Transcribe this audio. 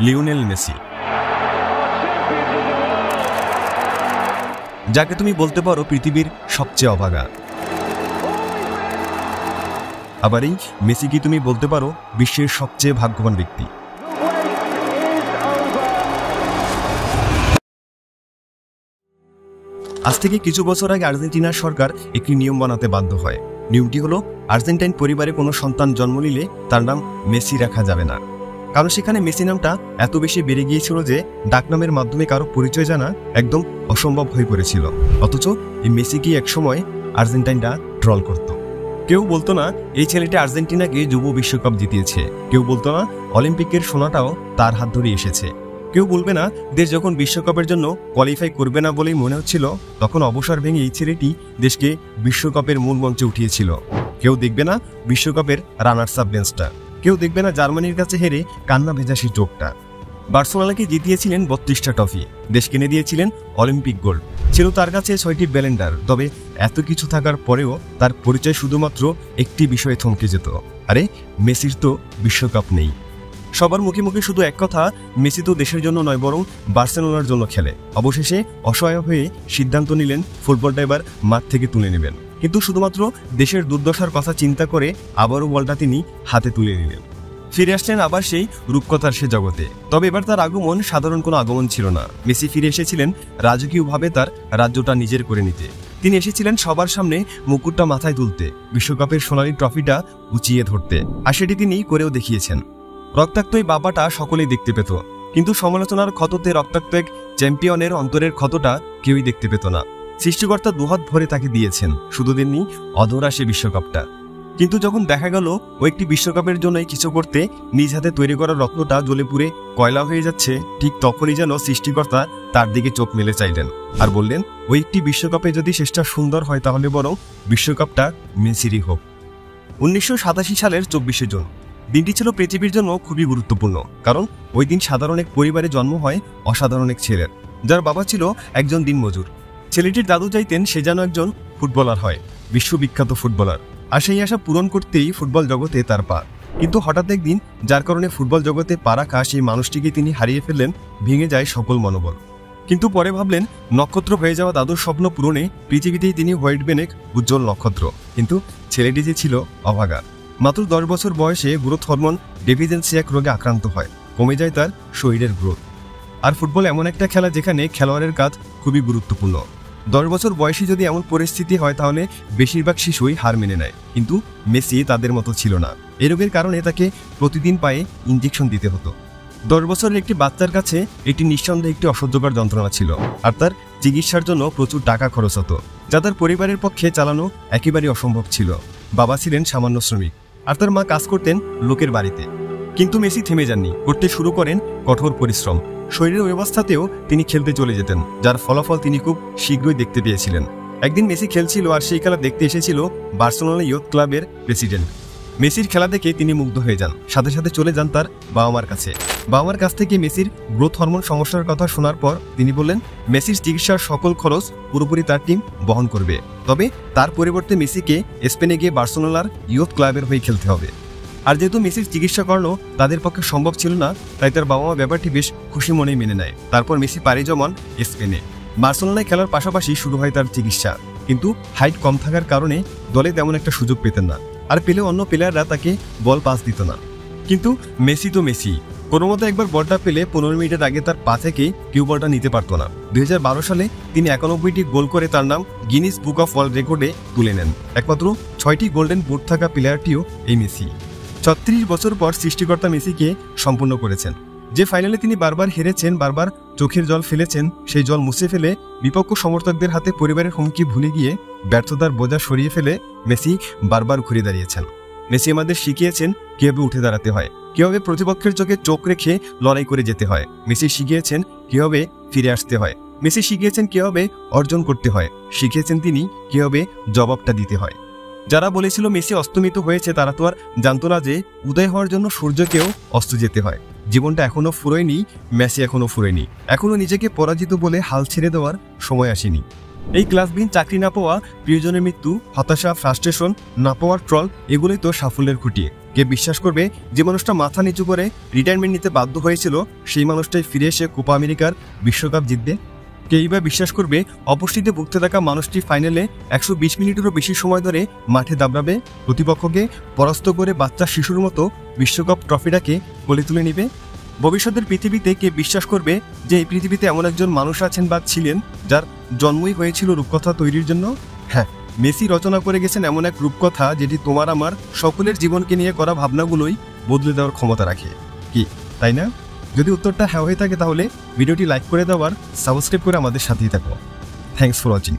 Lionel Messi, যাকে তুমি বলতে পারো পৃথিবীর সবচেয়ে অভাগা। আবার এই মেসিকে তুমি বলতে পারো বিশ্বের সবচেয়ে ভাগ্যবান ব্যক্তি। আজ থেকে কিছু বছর আগে আর্জেন্টিনার সরকার একটি নিয়ম বানাতে বাধ্য হয়। নিয়মটি হলো, আর্জেন্টাইন পরিবারে কোনো সন্তান জন্ম নিলে তার নাম মেসি রাখা যাবে না। কারণ সেখানে মেসি নামটা এত বেশি বেড়ে গিয়েছিল যে ডাকনামের মাধ্যমে কারো পরিচয় জানা একদম অসম্ভব হয়ে পড়েছিল। অথচ এই মেসিকে একসময় আর্জেন্টাইনরা ট্রল করত। কেউ বলতো না এই ছেলেটি আর্জেন্টিনাকে যুব বিশ্বকাপ জিতিয়েছে, কেউ বলতো না অলিম্পিকের সোনাটাও তার হাত ধরে এসেছে, কেউ বলবে না দেশ যখন বিশ্বকাপের জন্য কোয়ালিফাই করবে না বলেই মনে হচ্ছিল তখন অবসর ভেঙে এই ছেলেটি দেশকে বিশ্বকাপের মূল মঞ্চে উঠিয়েছিল। কেউ দেখবে না বিশ্বকাপের রানার্স আপ বেঞ্চটা, কেউ দেখবে না জার্মানির কাছে হেরে কান্না ভেজা সেই চোখটা। বার্সেলোনাকে জিতিয়েছিলেন 32টা ট্রফি, দেশ কিনে দিয়েছিলেন অলিম্পিক গোল্ড, ছিল তার কাছে 6টি ব্যালেন্ডার। তবে এত কিছু থাকার পরেও তার পরিচয় শুধুমাত্র একটি বিষয়ে থমকে যেত, আরে মেসির তো বিশ্বকাপ নেই। সবার মুখে মুখে শুধু এক কথা, মেসি তো দেশের জন্য নয় বরং বার্সেলোনার জন্য খেলে। অবশেষে অসহায় হয়ে সিদ্ধান্ত নিলেন ফুটবলটা এবার মাঠ থেকে তুলে নেবেন, কিন্তু শুধুমাত্র দেশের দুর্দশার কথা চিন্তা করে আবারও বলটা তিনি হাতে তুলে নিলেন। ফিরে আসলেন আবার সেই রূপকথার সে জগতে। তবে এবার তার আগমন সাধারণ কোনো আগমন ছিল না। মেসি ফিরে এসেছিলেন রাজকীয়ভাবে তার রাজ্যটা নিজের করে নিতে। তিনি এসেছিলেন সবার সামনে মুকুটটা মাথায় তুলতে, বিশ্বকাপের সোনালী ট্রফিটা উঁচিয়ে ধরতে, আর সেটি তিনি করেও দেখিয়েছেন। রক্তাক্ত এই বাবাটা সকলেই দেখতে পেত, কিন্তু সমালোচনার ক্ষততে রক্তাক্ত এক চ্যাম্পিয়নের অন্তরের ক্ষতটা কেউই দেখতে পেত না। সৃষ্টিকর্তা দুহাত ভরে তাকে দিয়েছেন, শুধু দেননি অধরা সে বিশ্বকাপটা। কিন্তু যখন দেখা গেল ও একটি বিশ্বকাপের জন্যই কিছু করতে নিজ হাতে তৈরি করা রত্নটা জ্বলে পুড়ে কয়লা হয়ে যাচ্ছে, ঠিক তখনই যেন সৃষ্টিকর্তা তার দিকে চোখ মেলে চাইলেন আর বললেন, ওই একটি বিশ্বকাপে যদি শেষটা সুন্দর হয় তাহলে বরং বিশ্বকাপটা মেসিরই হোক। 1987 সালের 24শে জুন দিনটি ছিল পৃথিবীর জন্য খুবই গুরুত্বপূর্ণ, কারণ ওই দিন সাধারণ এক পরিবারে জন্ম হয় অসাধারণ এক ছেলের, যার বাবা ছিল একজন দিনমজুর। ছেলেটির দাদু চাইতেন সে যেন একজন ফুটবলার হয়, বিশ্ববিখ্যাত ফুটবলার, আর সেই আশা পূরণ করতেই ফুটবল জগতে তার পা। কিন্তু হঠাৎ একদিন যার কারণে ফুটবল জগতে পা রাখা সেই মানুষটিকে তিনি হারিয়ে ফেললেন, ভেঙে যায় সকল মনোবল। কিন্তু পরে ভাবলেন নক্ষত্র হয়ে যাওয়া দাদুর স্বপ্ন পূরণে পৃথিবীতেই তিনি হোয়াইট বেন এক উজ্জ্বল নক্ষত্র। কিন্তু ছেলেটি যে ছিল অভাগা। মাত্র 10 বছর বয়সে গ্রোথ হরমোন ডেফিসিয়েন্সি এক রোগে আক্রান্ত হয়, কমে যায় তার শরীরের গ্রোথ। আর ফুটবল এমন একটা খেলা যেখানে খেলোয়াড়ের কাজ খুবই গুরুত্বপূর্ণ। 10 বছর বয়সে যদি এমন পরিস্থিতি হয় তাহলে বেশিরভাগ শিশুই হার মেনে নেয়, কিন্তু মেসি তাদের মতো ছিল না। এই রোগের কারণে তাকে প্রতিদিন পায়ে ইঞ্জেকশন দিতে হতো। 10 বছরের একটি বাচ্চার কাছে এটি নিঃসন্দেহে একটি অসহ্যকর যন্ত্রণা ছিল, আর তার চিকিৎসার জন্য প্রচুর টাকা খরচ হতো, যা তার পরিবারের পক্ষে চালানো একেবারেই অসম্ভব ছিল। বাবা ছিলেন সামান্য শ্রমিক, আর তার মা কাজ করতেন লোকের বাড়িতে। কিন্তু মেসি থেমে যাননি, করতে শুরু করেন কঠোর পরিশ্রম। শরীরের অবস্থাতেও তিনি খেলতে চলে যেতেন, যার ফলাফল তিনি খুব শীঘ্রই দেখতে পেয়েছিলেন। একদিন মেসি খেলছিল, আর সেই খেলা দেখতে এসেছিল বার্সেলোনা ইয়ুথ ক্লাবের প্রেসিডেন্ট। মেসির খেলা দেখে তিনি মুগ্ধ হয়ে যান, সাথে সাথে চলে যান তার বাবা মার কাছে। বাবা মার কাছ থেকে মেসির গ্রোথ হরমোন সমস্যার কথা শোনার পর তিনি বললেন মেসির চিকিৎসার সকল খরচ পুরোপুরি তার টিম বহন করবে, তবে তার পরিবর্তে মেসিকে স্পেনে গিয়ে বার্সেলোনার ইয়ুথ ক্লাবের হয়ে খেলতে হবে। আর যেহেতু মেসির চিকিৎসা করানো তাদের পক্ষে সম্ভব ছিল না, তাই তার বাবা মা ব্যাপারটি বেশ খুশি মনেই মেনে নেয়। তারপর মেসি পাড়ি জমান স্পেনে। বার্সেলোনায় খেলার পাশাপাশি শুরু হয় তার চিকিৎসা, কিন্তু হাইট কম থাকার কারণে দলে তেমন একটা সুযোগ পেতেন না, আর পেলে অন্য প্লেয়াররা তাকে বল পাস দিত না। কিন্তু মেসি তো মেসি, কোনো মতো একবার বলটা পেলে 15 মিনিটের আগে তার পা থেকে কেউ বলটা নিতে পারত না। 2012 সালে তিনি 91টি গোল করে তার নাম গিনিস বুক অফ ওয়ার্ল্ড রেকর্ডে তুলে নেন। একমাত্র 6টি গোল্ডেন বুট থাকা প্লেয়ারটিও এই মেসি। 36 বছর পর সৃষ্টিকর্তা মেসিকে সম্পূর্ণ করেছেন। যে ফাইনালে তিনি বারবার হেরেছেন, বারবার চোখের জল ফেলেছেন, সেই জল মুছে ফেলে বিপক্ষ সমর্থকদের হাতে পরিবারের হুমকি ভুলে গিয়ে ব্যর্থতার বোঝা সরিয়ে ফেলে মেসি বারবার ঘুরে দাঁড়িয়েছেন। মেসি আমাদের শিখিয়েছেন কিভাবে উঠে দাঁড়াতে হয়, কিভাবে প্রতিপক্ষের চোখে চোখ রেখে লড়াই করে যেতে হয়। মেসি শিখিয়েছেন কিভাবে ফিরে আসতে হয়। মেসি শিখিয়েছেন কিভাবে অর্জন করতে হয়। শিখিয়েছেন তিনি কিভাবে জবাবটা দিতে হয়। যারা বলেছিল মেসি অস্তমিত হয়েছে, তারা তো আর জানতো না যে উদয় হওয়ার জন্য সূর্যকেও অস্ত যেতে হয়। জীবনটা এখনো ফুরোয়নি, মেসি এখনো ফুরোয়নি, এখনো নিজেকে পরাজিত বলে হাল ছেড়ে দেওয়ার সময় আসেনি। এই ক্লাসবিহীন চাকরি না পাওয়া, প্রিয়জনের মৃত্যু, হতাশা, ফ্রাস্ট্রেশন, না পাওয়ার ট্রল, এগুলোই তো সাফল্যের খুঁটি। কে বিশ্বাস করবে যে মানুষটা মাথা নিচু করে রিটায়ারমেন্ট নিতে বাধ্য হয়েছিল সেই মানুষটাই ফিরে এসে কোপা আমেরিকার বিশ্বকাপ জিতবে? কেই বা বিশ্বাস করবে অপুষ্টিতে ভুগতে থাকা মানুষটি ফাইনালে 120 মিনিটেরও বেশি সময় ধরে মাঠে দাবড়াবে, প্রতিপক্ষকে পরাস্ত করে বাচ্চা শিশুর মতো বিশ্বকাপ ট্রফিটাকে কোলে তুলে নিবে? ভবিষ্যতের পৃথিবীতে কে বিশ্বাস করবে যে এই পৃথিবীতে এমন একজন মানুষ আছেন বা ছিলেন যার জন্মই হয়েছিল রূপকথা তৈরির জন্য? হ্যাঁ, মেসি রচনা করে গেছেন এমন এক রূপকথা যেটি তোমার আমার সকলের জীবনকে নিয়ে করা ভাবনাগুলোই বদলে দেওয়ার ক্ষমতা রাখে। কি তাই না? যদি উত্তরটা হ্যাঁ হয়ে থাকে তাহলে ভিডিওটি লাইক করে দাও আর সাবস্ক্রাইব করে আমাদের সাথেই থাকো। Thanks for watching.